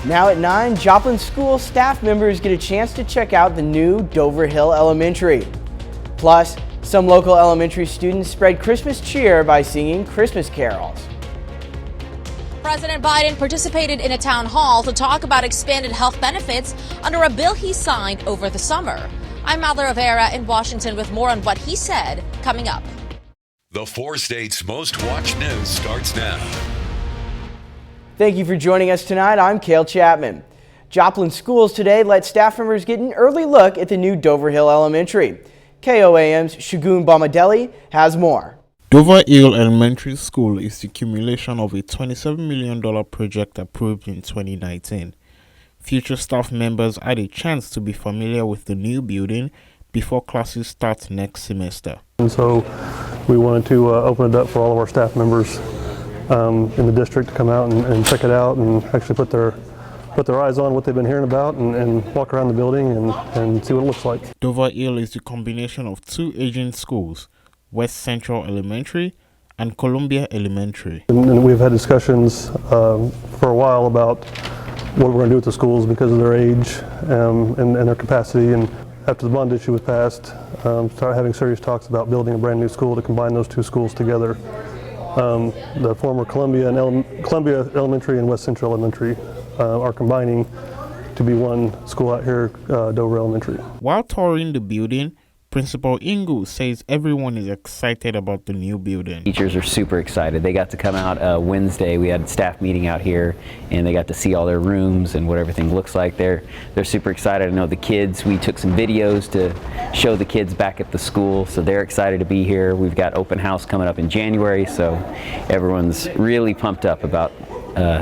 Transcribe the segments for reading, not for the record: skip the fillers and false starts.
Now at 9, Joplin School staff members get a chance to check out the new Dover Hill Elementary. Plus, some local elementary students spread Christmas cheer by singing Christmas carols. President Biden participated in a town hall to talk about expanded health benefits under a bill he signed over the summer. I'm Malda Rivera in Washington with more on what he said coming up. The 4 states' most watched news starts now. Thank you for joining us tonight. I'm Cale Chapman. Joplin Schools today let staff members get an early look at the new Dover Hill Elementary. KOAM's Shagun Bomadelli has more. Dover Hill Elementary School is the accumulation of a $27 million project approved in 2019. Future staff members had a chance to be familiar with the new building before classes start next semester. And so we wanted to open it up for all of our staff members in the district to come out and check it out and actually put their eyes on what they've been hearing about and walk around the building and see what it looks like. Dover Hill is the combination of 2 aging schools, West Central Elementary and Columbia Elementary. And we've had discussions for a while about what we're going to do with the schools because of their age and their capacity. And after the bond issue was passed, started having serious talks about building a brand new school to combine those 2 schools together. The former Columbia Elementary and West Central Elementary are combining to be one school out here, Dover Elementary. While touring the building, Principal Ingu says everyone is excited about the new building. Teachers are super excited. They got to come out Wednesday. We had a staff meeting out here and they got to see all their rooms and what everything looks like. They're super excited. I know the kids, we took some videos to show the kids back at the school, so they're excited to be here. We've got open house coming up in January, so everyone's really pumped up about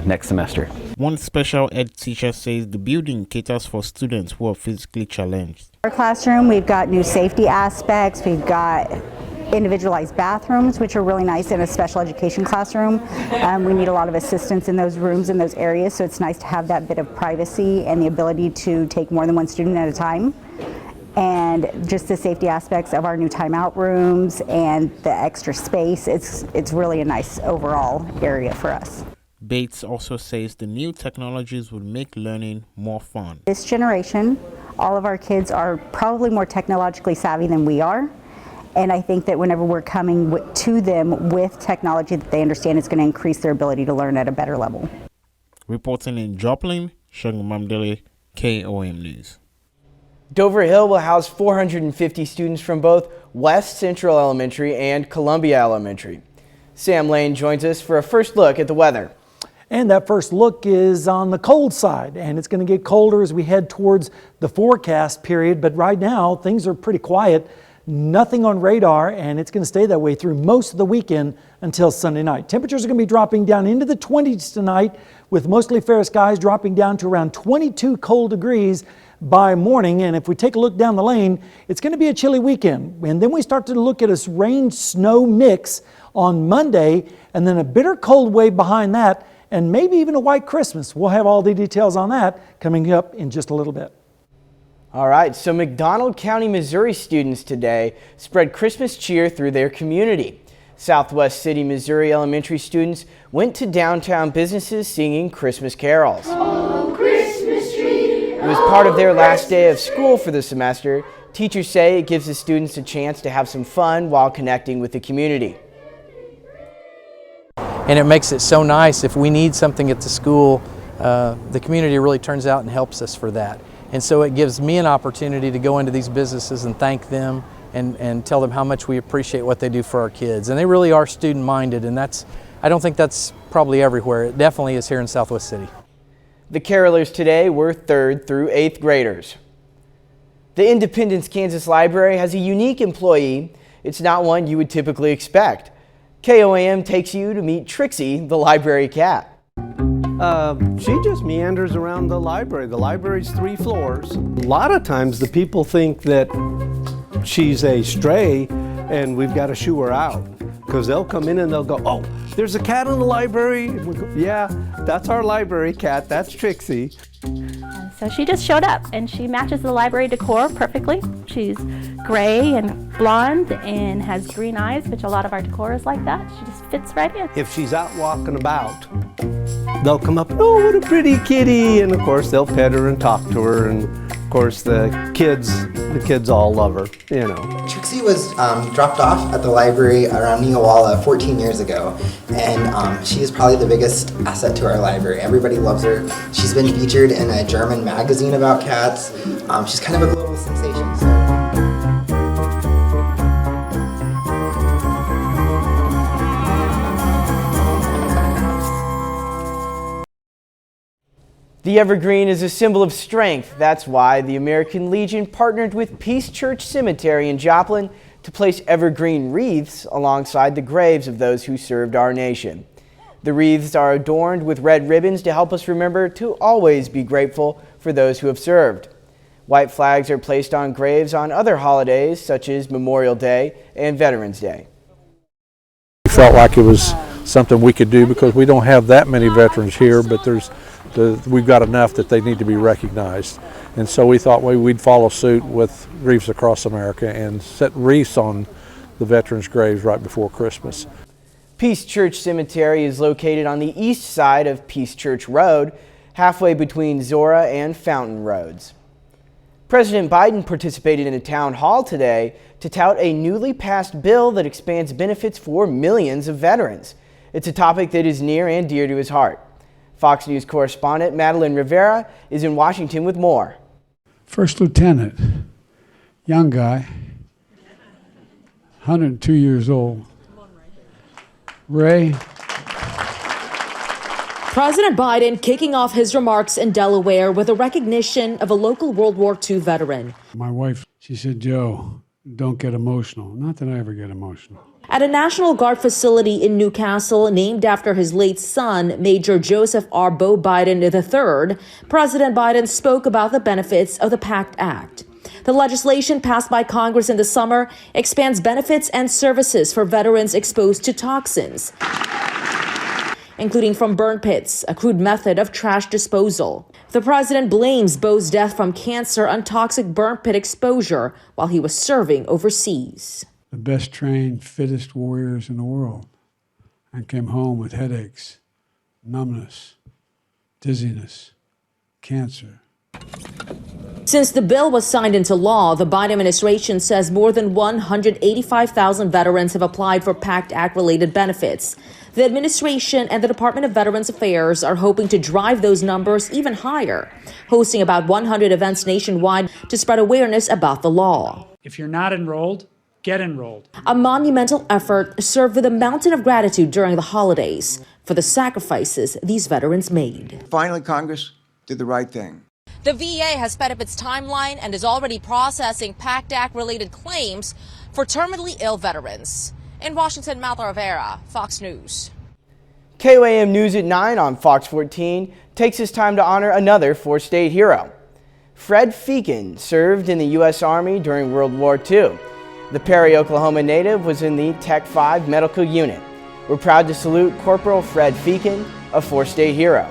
next semester. One special ed teacher says the building caters for students who are physically challenged. Our classroom, we've got new safety aspects, we've got individualized bathrooms, which are really nice in a special education classroom. We need a lot of assistance in those rooms, in those areas, so it's nice to have that bit of privacy and the ability to take more than one student at a time. And just the safety aspects of our new timeout rooms and the extra space, it's really a nice overall area for us. Bates also says the new technologies will make learning more fun. This generation, all of our kids are probably more technologically savvy than we are. And I think that whenever we're coming to them with technology that they understand, it's going to increase their ability to learn at a better level. Reporting in Joplin, Shagun Bomadelli, KOAM News. Dover Hill will house 450 students from both West Central Elementary and Columbia Elementary. Sam Lane joins us for a first look at the weather. And that first look is on the cold side, and it's going to get colder as we head towards the forecast period. But right now, things are pretty quiet. Nothing on radar, and it's going to stay that way through most of the weekend until Sunday night. Temperatures are going to be dropping down into the 20s tonight, with mostly fair skies dropping down to around 22 cold degrees by morning. And if we take a look down the lane, it's going to be a chilly weekend. And then we start to look at a rain-snow mix on Monday, and then a bitter cold wave behind that, and maybe even a white Christmas. We'll have all the details on that coming up in just a little bit. All right, so McDonald County, Missouri students today spread Christmas cheer through their community. Southwest City, Missouri elementary students went to downtown businesses singing Christmas carols. Oh, Christmas tree. It was part of their last day of school for the semester. Teachers say it gives the students a chance to have some fun while connecting with the community. And it makes it so nice if we need something at the school, the community really turns out and helps us for that. And so it gives me an opportunity to go into these businesses and thank them and tell them how much we appreciate what they do for our kids. And they really are student-minded, and I don't think that's probably everywhere. It definitely is here in Southwest City. The carolers today were 3rd through 8th graders. The Independence, Kansas Library has a unique employee. It's not one you would typically expect. KOAM takes you to meet Trixie, the library cat. She just meanders around the library. The library's 3 floors. A lot of times the people think that she's a stray and we've got to shoo her out, because they'll come in and they'll go, oh, there's a cat in the library. And we go, yeah, that's our library cat. That's Trixie. So she just showed up, and she matches the library decor perfectly. She's gray and blonde and has green eyes, which a lot of our decor is like that. She just fits right in. If she's out walking about, they'll come up, oh, what a pretty kitty, and of course they'll pet her and talk to her, and of course the kids all love her, you know. Trixie was dropped off at the library around Neowalla 14 years ago, and she is probably the biggest asset to our library. Everybody loves her. She's been featured in a German magazine about cats. She's kind of a global sensation. So. The evergreen is a symbol of strength. That's why the American Legion partnered with Peace Church Cemetery in Joplin to place evergreen wreaths alongside the graves of those who served our nation. The wreaths are adorned with red ribbons to help us remember to always be grateful for those who have served. White flags are placed on graves on other holidays such as Memorial Day and Veterans Day. We felt like it was something we could do because we don't have that many veterans here, but we've got enough that they need to be recognized. And so we thought we'd follow suit with Wreaths Across America and set wreaths on the veterans' graves right before Christmas. Peace Church Cemetery is located on the east side of Peace Church Road, halfway between Zora and Fountain Roads. President Biden participated in a town hall today to tout a newly passed bill that expands benefits for millions of veterans. It's a topic that is near and dear to his heart. Fox News correspondent Madeline Rivera is in Washington with more. First Lieutenant, young guy, 102 years old. Ray. President Biden kicking off his remarks in Delaware with a recognition of a local World War II veteran. My wife, she said, Joe, don't get emotional. Not that I ever get emotional. At a National Guard facility in Newcastle named after his late son, Major Joseph R. Bo Biden III, President Biden spoke about the benefits of the PACT Act. The legislation passed by Congress in the summer expands benefits and services for veterans exposed to toxins, including from burn pits, a crude method of trash disposal. The president blames Bo's death from cancer on toxic burn pit exposure while he was serving overseas. The best trained, fittest warriors in the world, and came home with headaches, numbness, dizziness, cancer. Since the bill was signed into law, the Biden administration says more than 185,000 veterans have applied for PACT Act-related benefits. The administration and the Department of Veterans Affairs are hoping to drive those numbers even higher, hosting about 100 events nationwide to spread awareness about the law. If you're not enrolled, get enrolled. A monumental effort served with a mountain of gratitude during the holidays for the sacrifices these veterans made. Finally, Congress did the right thing. The VA has sped up its timeline and is already processing PACT Act-related claims for terminally ill veterans. In Washington, Madeline Rivera, Fox News. KOAM News at 9 on Fox 14 takes this time to honor another four-state hero. Fred Feakin served in the U.S. Army during World War II. The Perry, Oklahoma native was in the Tech 5 medical unit. We're proud to salute Corporal Fred Feakin, a four-state hero.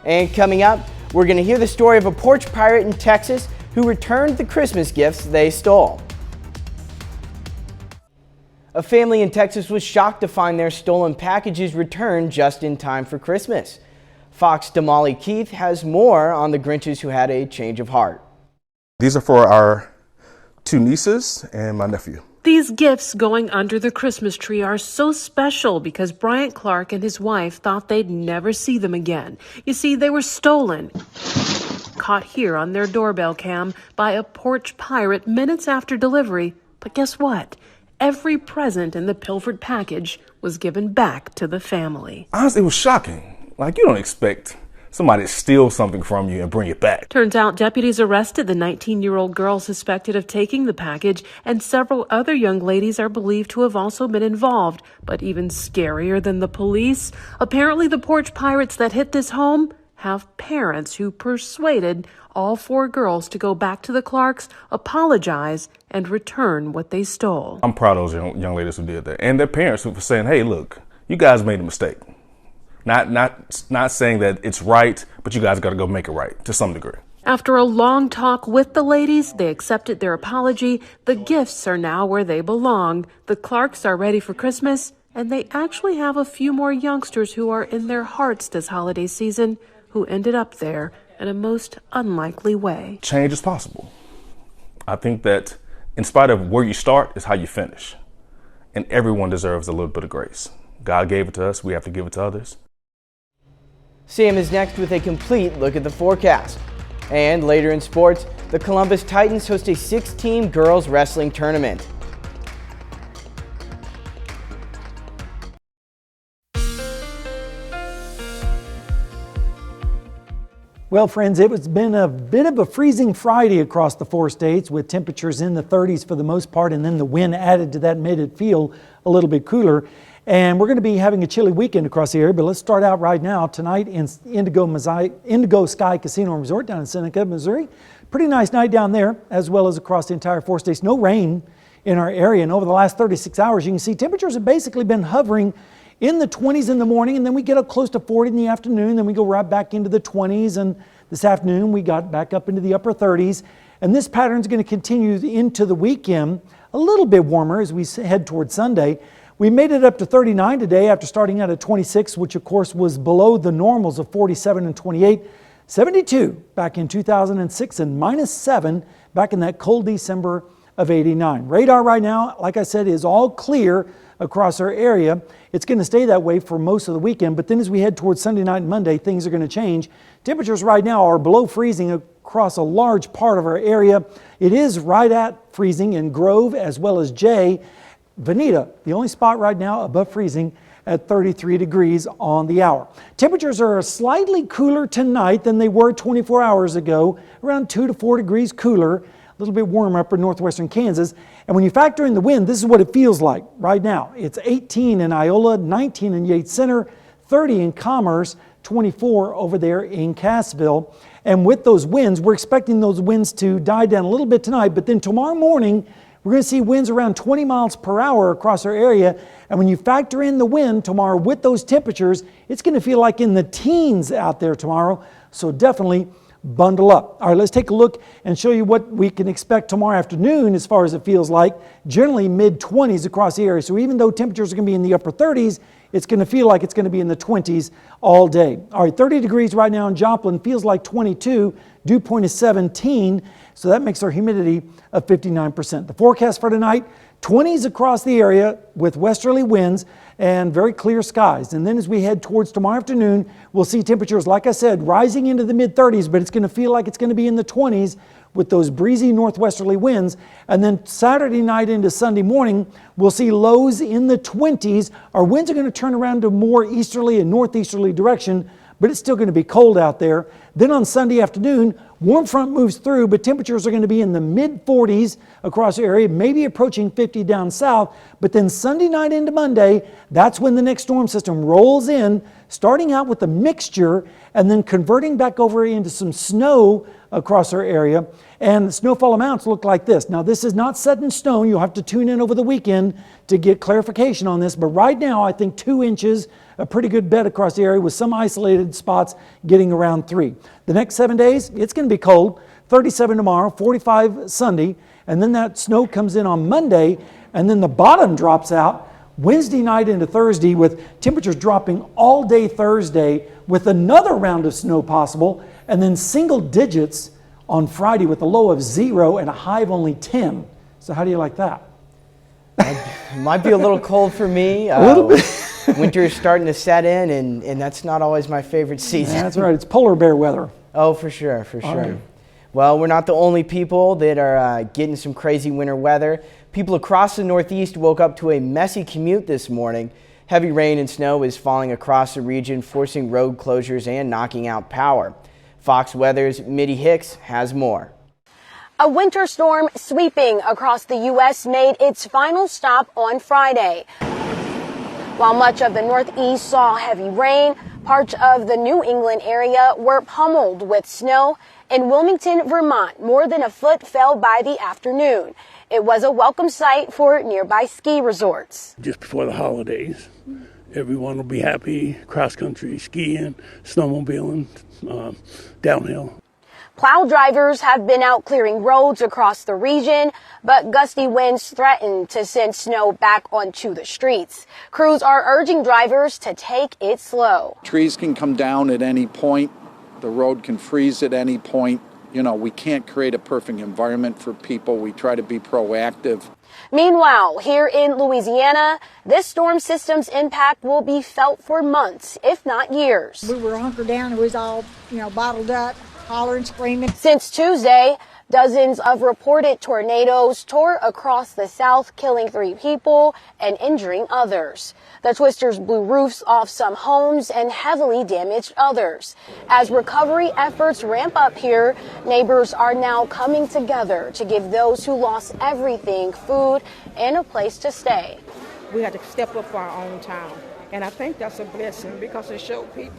And coming up, we're going to hear the story of a porch pirate in Texas who returned the Christmas gifts they stole. A family in Texas was shocked to find their stolen packages returned just in time for Christmas. Fox Damali Keith has more on the Grinches who had a change of heart. These are for our two nieces and my nephew. These gifts going under the Christmas tree are so special because Bryant Clark and his wife thought they'd never see them again. You see, they were stolen, caught here on their doorbell cam by a porch pirate minutes after delivery. But guess what? Every present in the pilfered package was given back to the family. Honestly, it was shocking. Like, you don't expect somebody to steal something from you and bring it back. Turns out deputies arrested the 19-year-old girl suspected of taking the package, and several other young ladies are believed to have also been involved. But even scarier than the police, apparently the porch pirates that hit this home have parents who persuaded all four girls to go back to the Clarks, apologize, and return what they stole. I'm proud of those young ladies who did that, and their parents who were saying, hey, look, you guys made a mistake. Not saying that it's right, but you guys got to go make it right to some degree. After a long talk with the ladies, they accepted their apology. The gifts are now where they belong. The Clarks are ready for Christmas, and they actually have a few more youngsters who are in their hearts this holiday season who ended up there in a most unlikely way. Change is possible. I think that in spite of where you start is how you finish. And everyone deserves a little bit of grace. God gave it to us, we have to give it to others. Sam is next with a complete look at the forecast. And later in sports, the Columbus Titans host a 6-team girls wrestling tournament. Well, friends, it's been a bit of a freezing Friday across the 4 states with temperatures in the 30s for the most part, and then the wind added to that made it feel a little bit cooler. And we're going to be having a chilly weekend across the area, but let's start out right now tonight in Indigo Sky Casino and Resort down in Seneca, Missouri. Pretty nice night down there, as well as across the entire 4 states. No rain in our area, and over the last 36 hours, you can see temperatures have basically been hovering in the 20s in the morning, and then we get up close to 40 in the afternoon, then we go right back into the 20s, and this afternoon we got back up into the upper 30s, and this pattern is going to continue into the weekend, a little bit warmer as we head towards Sunday. We made it up to 39 today after starting out at 26, which of course was below the normals of 47 and 28. 72 back in 2006 and -7 back in that cold December of 89. Radar right now, like I said, is all clear across our area. It's going to stay that way for most of the weekend, but then as we head towards Sunday night and Monday, things are going to change. Temperatures right now are below freezing across a large part of our area. It is right at freezing in Grove as well as Jay. Veneta, the only spot right now above freezing at 33 degrees on the hour. Temperatures are slightly cooler tonight than they were 24 hours ago, around 2 to 4 degrees cooler. A little bit warmer up in northwestern Kansas. And when you factor in the wind, this is what it feels like right now. It's 18 in Iola, 19 in Yates Center, 30 in Commerce, 24 over there in Cassville. And with those winds, we're expecting those winds to die down a little bit tonight, but then tomorrow morning, we're going to see winds around 20 miles per hour across our area. And when you factor in the wind tomorrow with those temperatures, it's going to feel like in the teens out there tomorrow. So definitely bundle up. All right, let's take a look and show you what we can expect tomorrow afternoon as far as it feels like. Generally mid-20s across the area. So even though temperatures are going to be in the upper 30s, it's going to feel like it's going to be in the 20s all day. All right, 30 degrees right now in Joplin, feels like 22. Dew point is 17, so that makes our humidity of 59%. The forecast for tonight, 20s across the area with westerly winds and very clear skies. And then as we head towards tomorrow afternoon, we'll see temperatures, like I said, rising into the mid-30s, but it's going to feel like it's going to be in the 20s with those breezy northwesterly winds. And then Saturday night into Sunday morning, we'll see lows in the 20s. Our winds are going to turn around to more easterly and northeasterly direction, but it's still going to be cold out there. Then on Sunday afternoon, warm front moves through, but temperatures are going to be in the mid-40s across the area, maybe approaching 50 down south. But then Sunday night into Monday, that's when the next storm system rolls in, starting out with a mixture and then converting back over into some snow across our area. And the snowfall amounts look like this. Now, this is not set in stone. You'll have to tune in over the weekend to get clarification on this. But right now, I think 2 inches, a pretty good bet across the area with some isolated spots getting around 3. The next 7 days, it's going to be cold. 37 tomorrow, 45 Sunday. And then that snow comes in on Monday. And then the bottom drops out Wednesday night into Thursday with temperatures dropping all day Thursday with another round of snow possible. And then single digits on Friday with a low of 0 and a high of only 10. So how do you like that? Might be a little cold for me. A little bit. Winter is starting to set in, and that's not always my favorite season. That's right. It's polar bear weather. Oh, for sure, for sure. Right. Well, we're not the only people that are getting some crazy winter weather. People across the Northeast woke up to a messy commute this morning. Heavy rain and snow is falling across the region, forcing road closures and knocking out power. Fox Weather's Mitty Hicks has more. A winter storm sweeping across the U.S. made its final stop on Friday. While much of the Northeast saw heavy rain, parts of the New England area were pummeled with snow. In Wilmington, Vermont, more than a foot fell by the afternoon. It was a welcome sight for nearby ski resorts. Just before the holidays, everyone will be happy, cross-country skiing, snowmobiling, downhill. Plow drivers have been out clearing roads across the region, but gusty winds threaten to send snow back onto the streets. Crews are urging drivers to take it slow. Trees can come down at any point. The road can freeze at any point. You know, we can't create a perfect environment for people. We try to be proactive. Meanwhile, here in Louisiana, this storm system's impact will be felt for months, if not years. We were hunkered down and we was all, bottled up, hollering, screaming. Since Tuesday, dozens of reported tornadoes tore across the South, killing 3 people and injuring others. The twisters blew roofs off some homes and heavily damaged others. As recovery efforts ramp up here, neighbors are now coming together to give those who lost everything food and a place to stay. We had to step up for our own town, and I think that's a blessing because it showed people.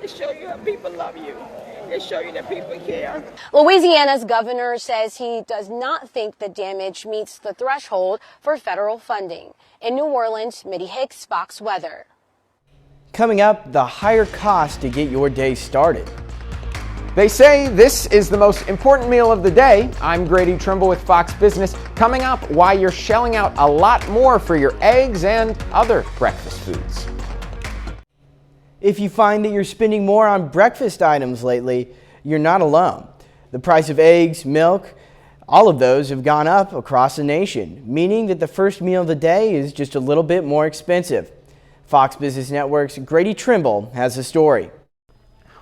It showed you how people love you. It shows you that people care. Louisiana's governor says he does not think the damage meets the threshold for federal funding. In New Orleans, Mitty Hicks, Fox Weather. Coming up, the higher cost to get your day started. They say this is the most important meal of the day. I'm Grady Trimble with Fox Business. Coming up, why you're shelling out a lot more for your eggs and other breakfast foods. If you find that you're spending more on breakfast items lately, you're not alone. The price of eggs, milk, all of those have gone up across the nation, meaning that the first meal of the day is just a little bit more expensive. Fox Business Network's Grady Trimble has the story.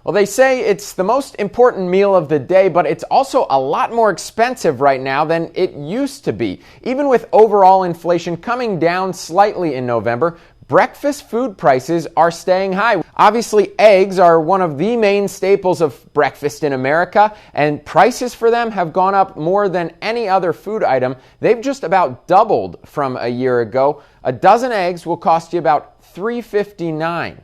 Well, they say it's the most important meal of the day, but it's also a lot more expensive right now than it used to be. Even with overall inflation coming down slightly in November, breakfast food prices are staying high. Obviously, eggs are one of the main staples of breakfast in America, and prices for them have gone up more than any other food item. They've just about doubled from a year ago. A dozen eggs will cost you about $3.59.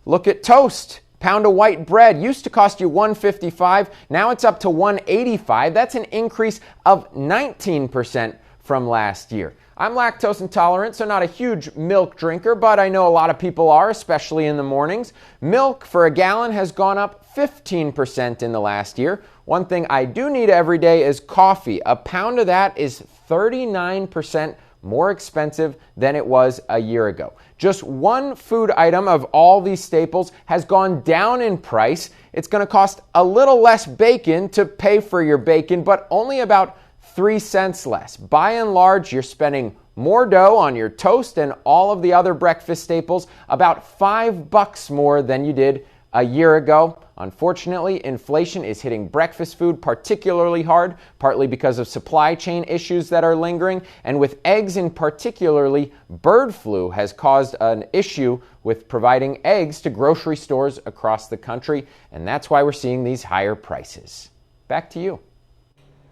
Look at toast. Pound of white bread used to cost you $1.55. Now it's up to $1.85. That's an increase of 19% from last year. I'm lactose intolerant, so not a huge milk drinker, but I know a lot of people are, especially in the mornings. Milk for a gallon has gone up 15% in the last year. One thing I do need every day is coffee. A pound of that is 39% more expensive than it was a year ago. Just one food item of all these staples has gone down in price. It's going to cost a little less bacon to pay for your bacon, but only about 3 cents less. By and large, you're spending more dough on your toast and all of the other breakfast staples, about $5 more than you did a year ago. Unfortunately, inflation is hitting breakfast food particularly hard, partly because of supply chain issues that are lingering, and with eggs in particularly, bird flu has caused an issue with providing eggs to grocery stores across the country, and that's why we're seeing these higher prices. Back to you.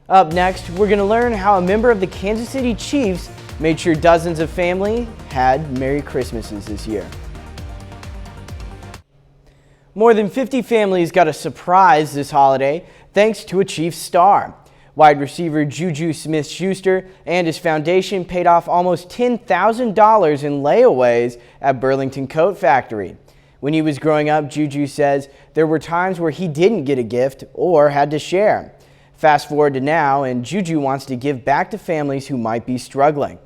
Up next, we're going to learn how a member of the Kansas City Chiefs made sure dozens of families had Merry Christmases this year. More than 50 families got a surprise this holiday thanks to a Chiefs star. Wide receiver Juju Smith-Schuster and his foundation paid off almost $10,000 in layaways at Burlington Coat Factory. When he was growing up, Juju says there were times where he didn't get a gift or had to share. Fast forward to now, and Juju wants to give back to families who might be struggling.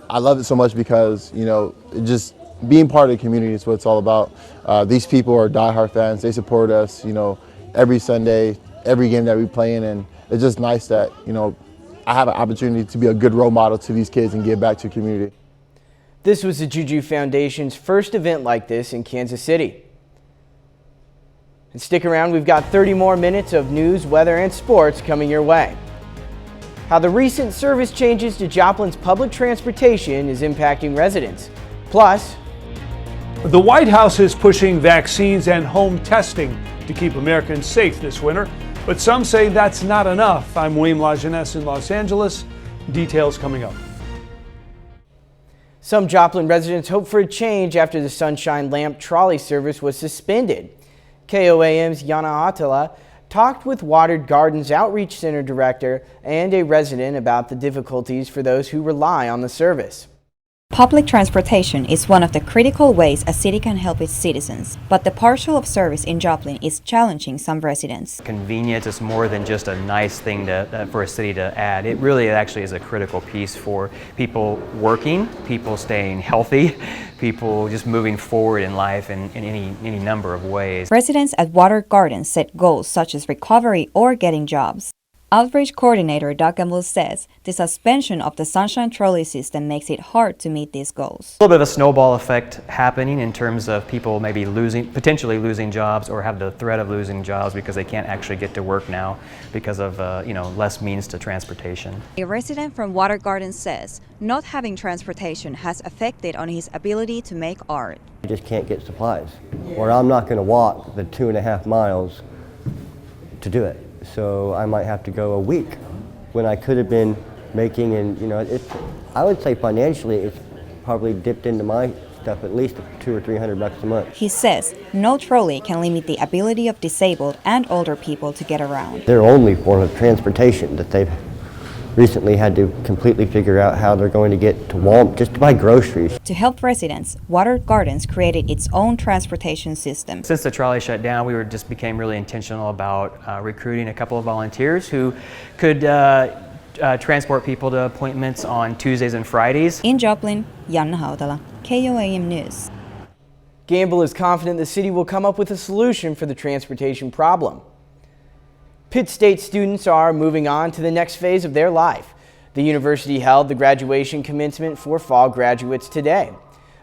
I love it so much because, just being part of the community is what it's all about. These people are diehard fans. They support us, every Sunday, every game that we play in, and it's just nice that, I have an opportunity to be a good role model to these kids and give back to the community. This was the Juju Foundation's first event like this in Kansas City. And stick around, we've got 30 more minutes of news, weather, and sports coming your way. How the recent service changes to Joplin's public transportation is impacting residents. Plus, the White House is pushing vaccines and home testing to keep Americans safe this winter, but some say that's not enough. I'm William LaJeunesse in Los Angeles. Details coming up. Some Joplin residents hope for a change after the Sunshine Lamp trolley service was suspended. KOAM's Yana Atala talked with Watered Gardens Outreach Center Director and a resident about the difficulties for those who rely on the service. Public transportation is one of the critical ways a city can help its citizens, but the partial of service in Joplin is challenging some residents. Convenience is more than just a nice thing for a city to add. It really actually is a critical piece for people working, people staying healthy, people just moving forward in life in any number of ways. Residents at Water Gardens set goals such as recovery or getting jobs. Outreach Coordinator Doug Gamble says the suspension of the Sunshine Trolley system makes it hard to meet these goals. A little bit of a snowball effect happening in terms of people maybe potentially losing jobs or have the threat of losing jobs because they can't actually get to work now because of less means to transportation. A resident from Water Gardens says not having transportation has affected on his ability to make art. I just can't get supplies, or I'm not going to walk the 2.5 miles to do it. So I might have to go a week when I could have been making, and I would say financially it's probably dipped into my stuff at least $200 or $300 a month. He says no trolley can limit the ability of disabled and older people to get around. Their only form of transportation that they've recently had to completely figure out how they're going to get to Walmart just to buy groceries. To help residents, Water Gardens created its own transportation system. Since the trolley shut down, we just became really intentional about recruiting a couple of volunteers who could transport people to appointments on Tuesdays and Fridays. In Joplin, Janna Hautala, KOAM News. Gamble is confident the city will come up with a solution for the transportation problem. Pitt State students are moving on to the next phase of their life. The university held the graduation commencement for fall graduates today.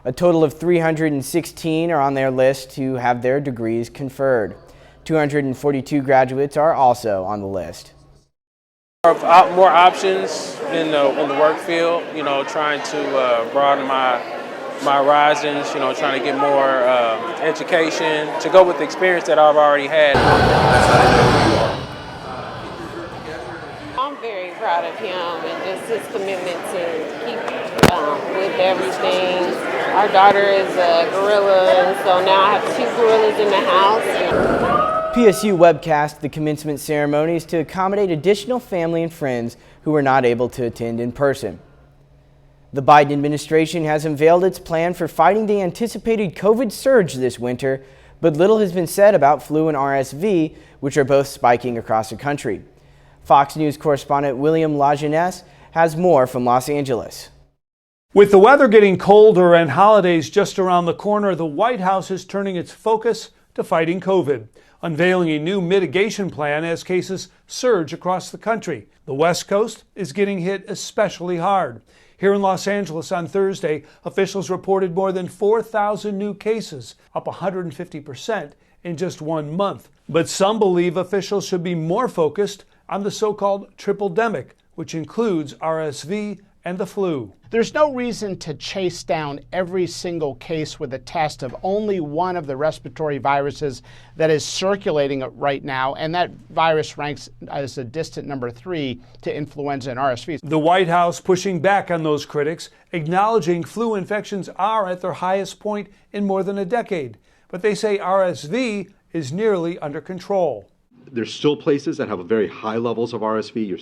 A total of 316 are on their list to have their degrees conferred. 242 graduates are also on the list. More options in the work field, trying to broaden my horizons, trying to get more education to go with the experience that I've already had. I'm very proud of him and just his commitment to keep with everything. Our daughter is a gorilla, and so now I have 2 gorillas in the house. PSU webcast the commencement ceremonies to accommodate additional family and friends who were not able to attend in person. The Biden administration has unveiled its plan for fighting the anticipated COVID surge this winter, but little has been said about flu and RSV, which are both spiking across the country. Fox News correspondent William LaJeunesse has more from Los Angeles. With the weather getting colder and holidays just around the corner, the White House is turning its focus to fighting COVID, unveiling a new mitigation plan as cases surge across the country. The West Coast is getting hit especially hard. Here in Los Angeles on Thursday, officials reported more than 4,000 new cases, up 150% in just 1 month. But some believe officials should be more focused on the so-called triple-demic, which includes RSV and the flu. There's no reason to chase down every single case with a test of only one of the respiratory viruses that is circulating right now, and that virus ranks as a distant number 3 to influenza and RSV. The White House pushing back on those critics, acknowledging flu infections are at their highest point in more than a decade, but they say RSV is nearly under control. There's still places that have very high levels of RSV.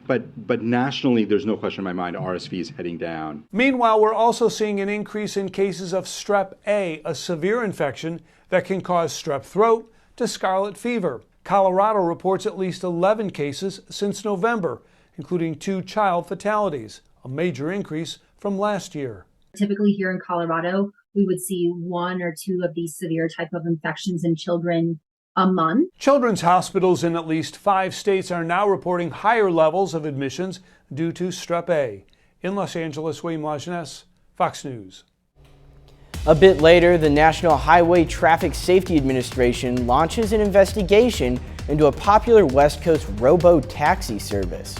But nationally, there's no question in my mind RSV is heading down. Meanwhile, we're also seeing an increase in cases of strep A, a severe infection that can cause strep throat to scarlet fever. Colorado reports at least 11 cases since November, including 2 child fatalities, a major increase from last year. Typically here in Colorado, we would see 1 or 2 of these severe type of infections in children a month. Children's hospitals in at least 5 states are now reporting higher levels of admissions due to strep A. In Los Angeles, William LaJeunesse, Fox News. A bit later, the National Highway Traffic Safety Administration launches an investigation into a popular West Coast robo-taxi service.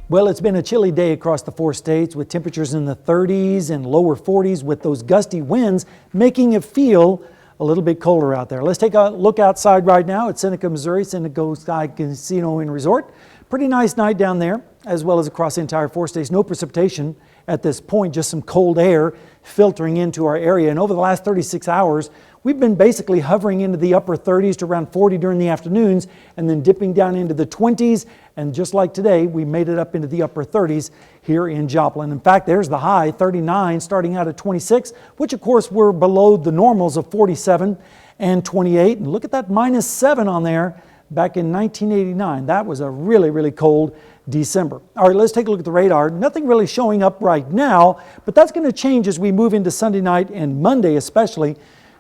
Well, it's been a chilly day across the 4 states with temperatures in the 30s and lower 40s with those gusty winds making it feel a little bit colder out there. Let's take a look outside right now at Seneca, Missouri, Seneca Sky Casino and Resort. Pretty nice night down there, as well as across the entire 4 states. No precipitation at this point, just some cold air filtering into our area. And over the last 36 hours, we've been basically hovering into the upper 30s to around 40 during the afternoons and then dipping down into the 20s. And just like today, we made it up into the upper 30s here in Joplin. In fact, there's the high, 39, starting out at 26, which of course were below the normals of 47 and 28. And look at that -7 on there back in 1989. That was a really, really cold December. All right, let's take a look at the radar. Nothing really showing up right now, but that's going to change as we move into Sunday night and Monday especially.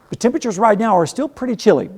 The temperatures right now are still pretty chilly,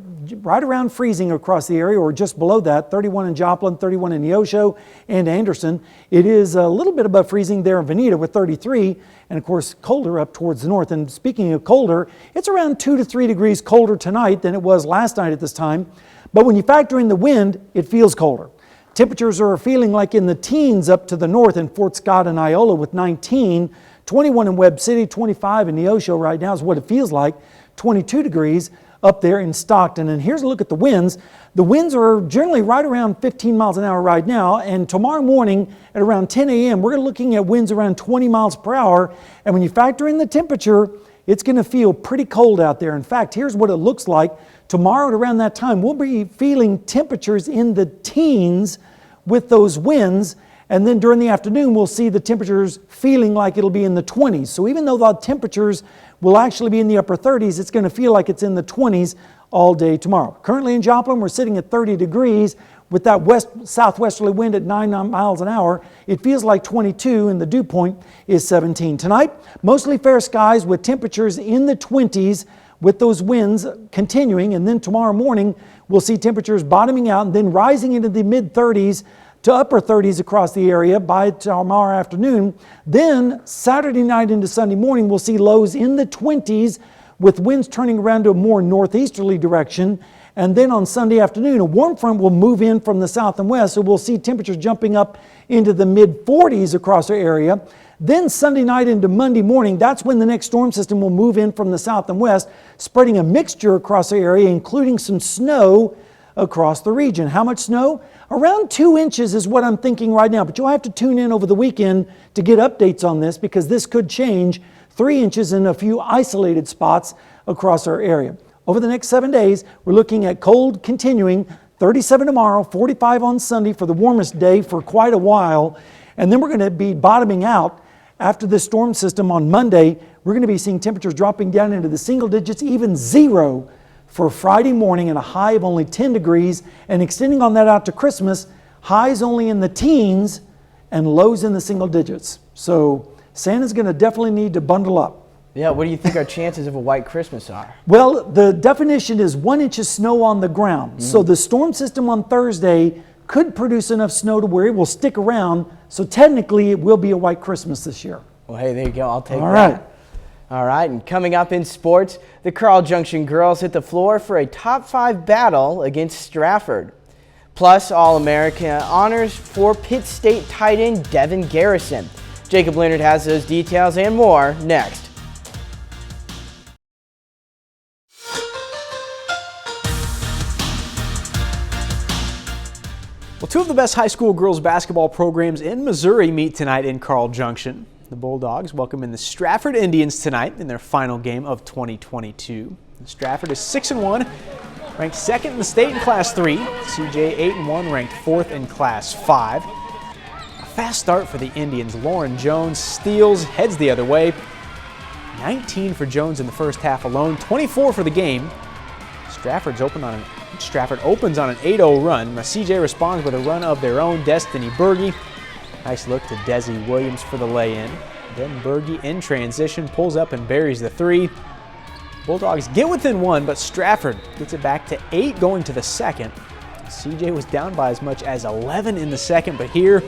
right around freezing across the area or just below that, 31 in Joplin, 31 in Neosho and Anderson. It is a little bit above freezing there in Veneta with 33, and of course colder up towards the north. And speaking of colder, it's around 2 to 3 degrees colder tonight than it was last night at this time. But when you factor in the wind, it feels colder. Temperatures are feeling like in the teens up to the north in Fort Scott and Iola with 19, 21 in Webb City, 25 in Neosho right now is what it feels like, 22 degrees up there in Stockton. And here's a look at the winds. The winds are generally right around 15 miles an hour right now, and tomorrow morning at around 10 a.m. we're looking at winds around 20 miles per hour. And when you factor in the temperature, it's going to feel pretty cold out there. In fact, here's what it looks like. Tomorrow at around that time, we'll be feeling temperatures in the teens with those winds. And then during the afternoon, we'll see the temperatures feeling like it'll be in the 20s. So even though the temperatures will actually be in the upper 30s, it's going to feel like it's in the 20s all day tomorrow. Currently in Joplin, we're sitting at 30 degrees with that southwesterly wind at 9 miles an hour. It feels like 22 and the dew point is 17. Tonight, mostly fair skies with temperatures in the 20s with those winds continuing. And then tomorrow morning, we'll see temperatures bottoming out and then rising into the mid-30s to upper 30s across the area by tomorrow afternoon. Then Saturday night into Sunday morning, we'll see lows in the 20s with winds turning around to a more northeasterly direction. And then on Sunday afternoon, a warm front will move in from the south and west, so we'll see temperatures jumping up into the mid-40s across our area. Then Sunday night into Monday morning, that's when the next storm system will move in from the south and west, spreading a mixture across our area, including some snow across the region. How much snow? Around 2 inches is what I'm thinking right now, but you'll have to tune in over the weekend to get updates on this because this could change. 3 inches in a few isolated spots across our area. Over the next 7 days, we're looking at cold continuing, 37 tomorrow, 45 on Sunday for the warmest day for quite a while. And then we're going to be bottoming out after this storm system on Monday. We're going to be seeing temperatures dropping down into the single digits, even 0 for Friday morning, and a high of only 10 degrees. And extending on that out to Christmas, highs only in the teens and lows in the single digits. So Santa's going to definitely need to bundle up. Yeah, what do you think our chances of a white Christmas are? Well, the definition is 1 inch of snow on the ground. So the storm system on Thursday could produce enough snow to where it will stick around. So technically, it will be a white Christmas this year. Well, hey, there you go. I'll take that. All right. All right, and coming up in sports, the Carl Junction girls hit the floor for a top 5 battle against Stratford. Plus, All-American honors for Pitt State tight end Devin Garrison. Jacob Leonard has those details and more next. Well, 2 of the best high school girls basketball programs in Missouri meet tonight in Carl Junction. The Bulldogs welcome in the Stratford Indians tonight in their final game of 2022. Stratford is 6-1, ranked 2nd in the state in Class 3. CJ 8-1, ranked 4th in Class 5. A fast start for the Indians. Lauren Jones steals, heads the other way. 19 for Jones in the first half alone, 24 for the game. Stratford opens on an 8-0 run. CJ responds with a run of their own. Destiny Berge. Nice look to Desi Williams for the lay-in. Then Berge in transition pulls up and buries the 3. Bulldogs get within 1, but Stratford gets it back to 8 going to the second. CJ was down by as much as 11 in the second, but here,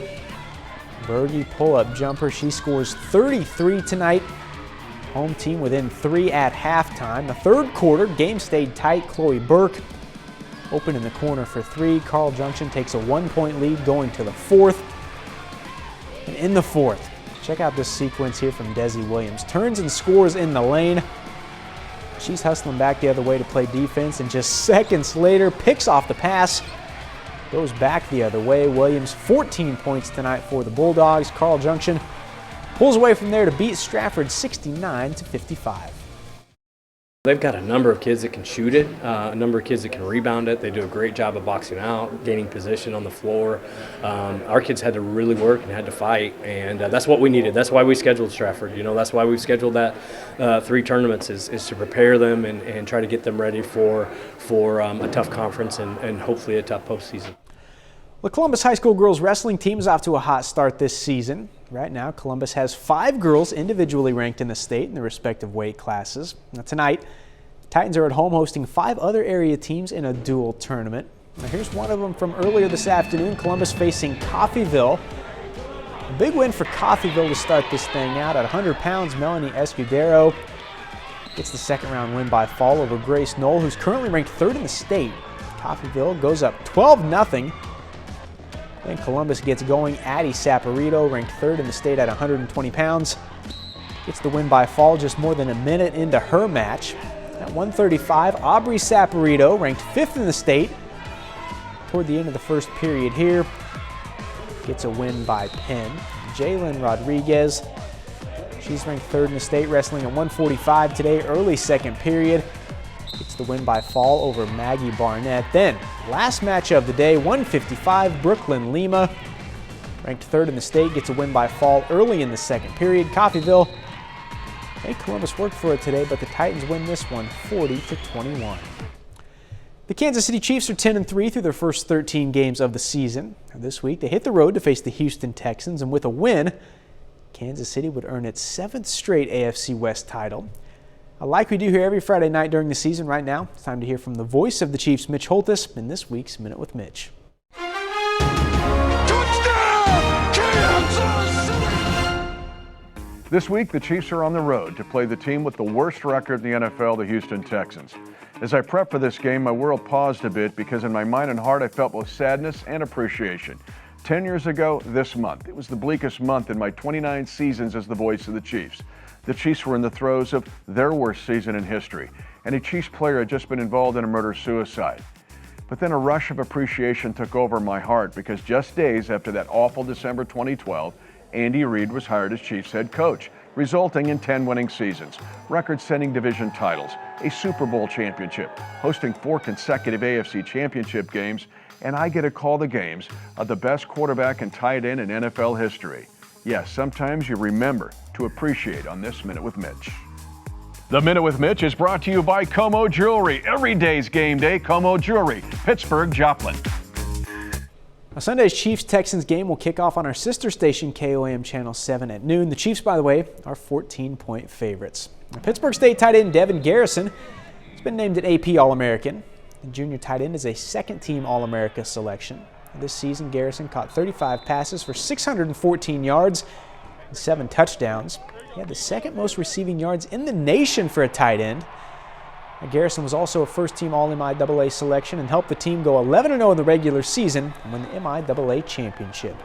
Berge pull-up jumper. She scores 33 tonight. Home team within 3 at halftime. The third quarter, game stayed tight. Chloe Burke open in the corner for 3. Carl Junction takes a 1-point lead going to the 4th. And in the 4th, check out this sequence here from Desi Williams. Turns and scores in the lane. She's hustling back the other way to play defense, and just seconds later, picks off the pass. Goes back the other way. Williams, 14 points tonight for the Bulldogs. Carl Junction pulls away from there to beat Stratford 69-55. They've got a number of kids that can shoot it, a number of kids that can rebound it. They do a great job of boxing out, gaining position on the floor. Our kids had to really work and had to fight, and that's what we needed. That's why we scheduled Stratford. That's why we've scheduled that 3 tournaments is to prepare them and try to get them ready for a tough conference and hopefully a tough postseason. The Columbus High School girls wrestling team is off to a hot start this season. Right now, Columbus has 5 girls individually ranked in the state in their respective weight classes. Now, tonight, Titans are at home hosting 5 other area teams in a dual tournament. Now, here's one of them from earlier this afternoon, Columbus facing Coffeyville. A big win for Coffeyville to start this thing out. At 100 pounds, Melanie Escudero gets the second round win by fall over Grace Knoll, who's currently ranked 3rd in the state. Coffeyville goes up 12-0. Then Columbus gets going. Addie Saporito, ranked 3rd in the state at 120 pounds, gets the win by fall just more than a minute into her match. At 135, Aubrey Saporito, ranked 5th in the state, toward the end of the first period here, gets a win by pin. Jalen Rodriguez, she's ranked 3rd in the state, wrestling at 145 today, early second period. Gets the win by fall over Maggie Barnett. Then, last match of the day, 155, Brooklyn Lima, ranked 3rd in the state, gets a win by fall early in the second period. Coffeyville made Columbus work for it today, but the Titans win this one 40-21. The Kansas City Chiefs are 10-3 through their first 13 games of the season. This week, they hit the road to face the Houston Texans, and with a win, Kansas City would earn its 7th straight AFC West title. Like we do here every Friday night during the season, right now, it's time to hear from the voice of the Chiefs, Mitch Holthus, in this week's Minute with Mitch. This week, the Chiefs are on the road to play the team with the worst record in the NFL, the Houston Texans. As I prep for this game, my world paused a bit because in my mind and heart, I felt both sadness and appreciation. 10 years ago this month, it was the bleakest month in my 29 seasons as the voice of the Chiefs. The Chiefs were in the throes of their worst season in history, and a Chiefs player had just been involved in a murder-suicide. But then a rush of appreciation took over my heart because just days after that awful December 2012, Andy Reid was hired as Chiefs head coach, resulting in 10 winning seasons, record-setting division titles, a Super Bowl championship, hosting 4 consecutive AFC championship games, and I get to call the games of the best quarterback and tight end in NFL history. Yes, sometimes you remember to appreciate on this Minute with Mitch. The Minute with Mitch is brought to you by Como Jewelry. Every day's game day, Como Jewelry, Pittsburgh, Joplin. Sunday's Chiefs-Texans game will kick off on our sister station, KOAM Channel 7 at noon. The Chiefs, by the way, are 14-point favorites. Now, Pittsburgh State tight end Devin Garrison has been named an AP All-American. The junior tight end is a second-team All-America selection. This season, Garrison caught 35 passes for 614 yards and 7 touchdowns. He had the second most receiving yards in the nation for a tight end. Garrison was also a first-team All-MIAA selection and helped the team go 11-0 in the regular season and win the MIAA championship.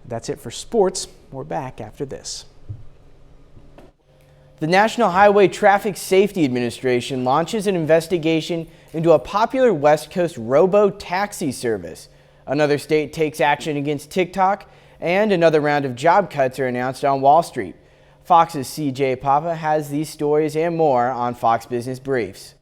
That's it for sports. We're back after this. The National Highway Traffic Safety Administration launches an investigation into a popular West Coast robo-taxi service. Another state takes action against TikTok, and another round of job cuts are announced on Wall Street. Fox's CJ Papa has these stories and more on Fox Business Briefs.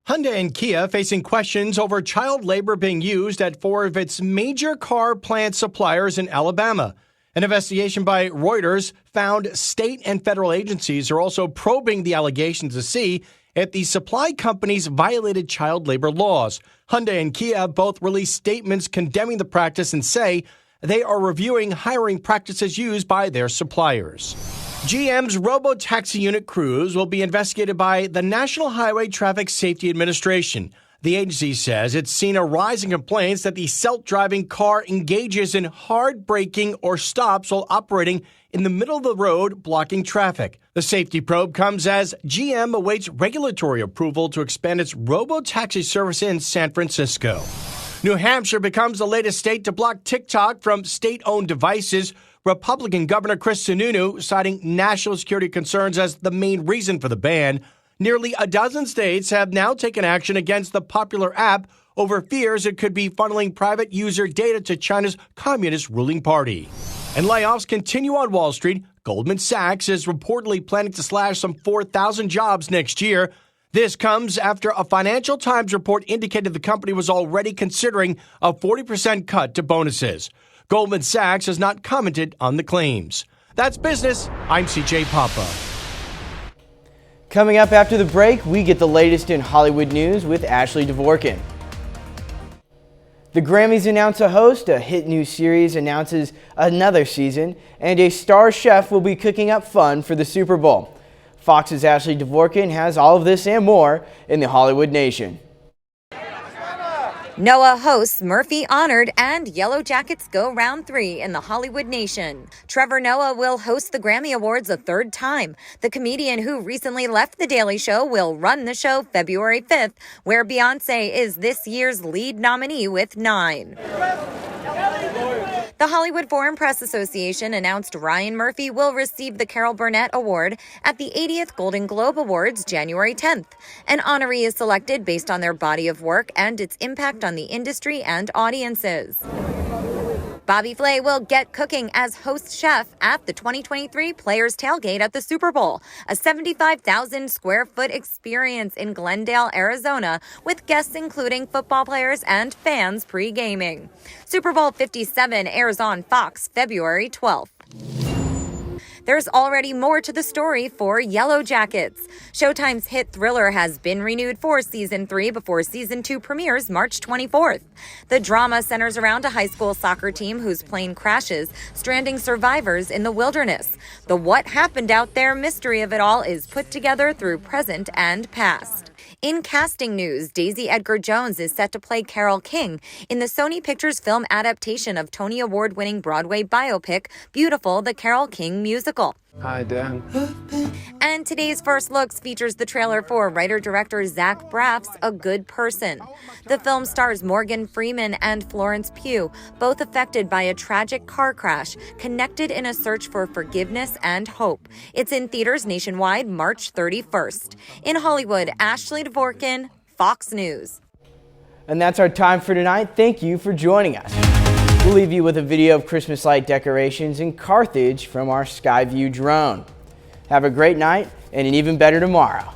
Hyundai and Kia facing questions over child labor being used at 4 of its major car plant suppliers in Alabama. An investigation by Reuters found state and federal agencies are also probing the allegations to see if the supply companies violated child labor laws. Hyundai and Kia both released statements condemning the practice and say they are reviewing hiring practices used by their suppliers. GM's robo-taxi unit crews will be investigated by the National Highway Traffic Safety Administration. The agency says it's seen a rise in complaints that the self-driving car engages in hard braking or stops while operating in the middle of the road, blocking traffic. The safety probe comes as GM awaits regulatory approval to expand its robo-taxi service in San Francisco. New Hampshire becomes the latest state to block TikTok from state-owned devices. Republican Governor Chris Sununu citing national security concerns as the main reason for the ban. Nearly a dozen states have now taken action against the popular app over fears it could be funneling private user data to China's communist ruling party. And layoffs continue on Wall Street. Goldman Sachs is reportedly planning to slash some 4,000 jobs next year. This comes after a Financial Times report indicated the company was already considering a 40% cut to bonuses. Goldman Sachs has not commented on the claims. That's business. I'm CJ Papa. Coming up after the break, we get the latest in Hollywood news with Ashley Dvorkin. The Grammys announce a host, a hit new series announces another season, and a star chef will be cooking up fun for the Super Bowl. Fox's Ashley Dvorkin has all of this and more in the Hollywood Nation. Noah hosts Murphy Honored and Yellow Jackets go round 3 in the Hollywood Nation. Trevor Noah will host the Grammy Awards a third time. The comedian who recently left The Daily Show will run the show February 5th, where Beyoncé is this year's lead nominee with 9. The Hollywood Foreign Press Association announced Ryan Murphy will receive the Carol Burnett Award at the 80th Golden Globe Awards January 10th. An honoree is selected based on their body of work and its impact on the industry and audiences. Bobby Flay will get cooking as host chef at the 2023 Players Tailgate at the Super Bowl, a 75,000 square foot experience in Glendale, Arizona, with guests including football players and fans pre-gaming. Super Bowl 57 airs on Fox February 12th. There's already more to the story for Yellow Jackets. Showtime's hit thriller has been renewed for Season 3 before Season 2 premieres March 24th. The drama centers around a high school soccer team whose plane crashes, stranding survivors in the wilderness. The what happened out there mystery of it all is put together through present and past. In casting news, Daisy Edgar-Jones is set to play Carole King in the Sony Pictures film adaptation of Tony Award-winning Broadway biopic Beautiful, the Carole King musical. Hi, Dan. And today's First Looks features the trailer for writer-director Zach Braff's A Good Person. The film stars Morgan Freeman and Florence Pugh, both affected by a tragic car crash, connected in a search for forgiveness and hope. It's in theaters nationwide March 31st. In Hollywood, Ashley Dvorkin, Fox News. And that's our time for tonight. Thank you for joining us. We'll leave you with a video of Christmas light decorations in Carthage from our Skyview drone. Have a great night and an even better tomorrow.